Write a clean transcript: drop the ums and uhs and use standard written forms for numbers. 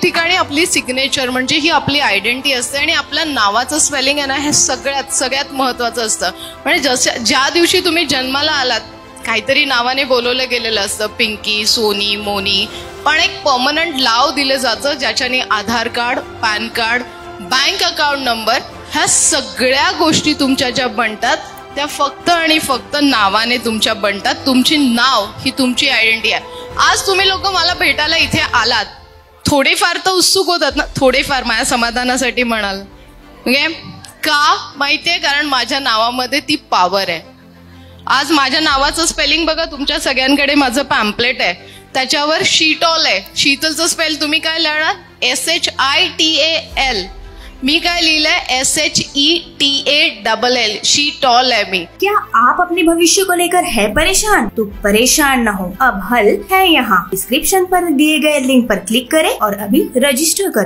ठिकाणी आपली सिग्नेचर म्हणजे ही आपली आयडेंटिटी असते आणि आपल्या नावाचं स्पेलिंग आहे ना हे सगळ्यात महत्त्वाचं असतं. म्हणजे ज्या दिवशी तुम्ही जन्माला आलात काहीतरी नावाने बोलवलं गेलेलं असतं, पिंकी, सोनी, मोनी, पण एक परमनंट नाव दिलं जातं ज्याच्याने Aadhaar card, pan card, bank account number ह्या सगळ्या गोष्टी तुमच्या ज्या बनतात त्या फक्त आणि फक्त नावाने तुमच्या बनतात. तुमची नाव ही तुमची आयडेंटिटी आहे. आज तुम्ही लोक मला भेटायला इथे आलात, थोडेफार तर उत्सुक होतात ना, थोडेफार माझ्या समाधानासाठी म्हणाल. ओके, का माहितीये? कारण माझ्या नावामध्ये ती पॉवर आहे. आज माझ्या नावाचं स्पेलिंग बघा, तुमच्या सगळ्यांकडे माझं पॅम्पलेट आहे, त्याच्यावर शीटॉल आहे. शीतलचं स्पेल तुम्ही काय लिहिणार? SHITAL. मी काय लिहिलंय? SHETALL. शीटॉल है मी. क्या आप अपने भविष्य को लेकर है परेशान? तो परेशान न हो, अब हल है यहाँ. डिस्क्रिप्शन पर दिए गए लिंक पर क्लिक करें और अभी रजिस्टर करें.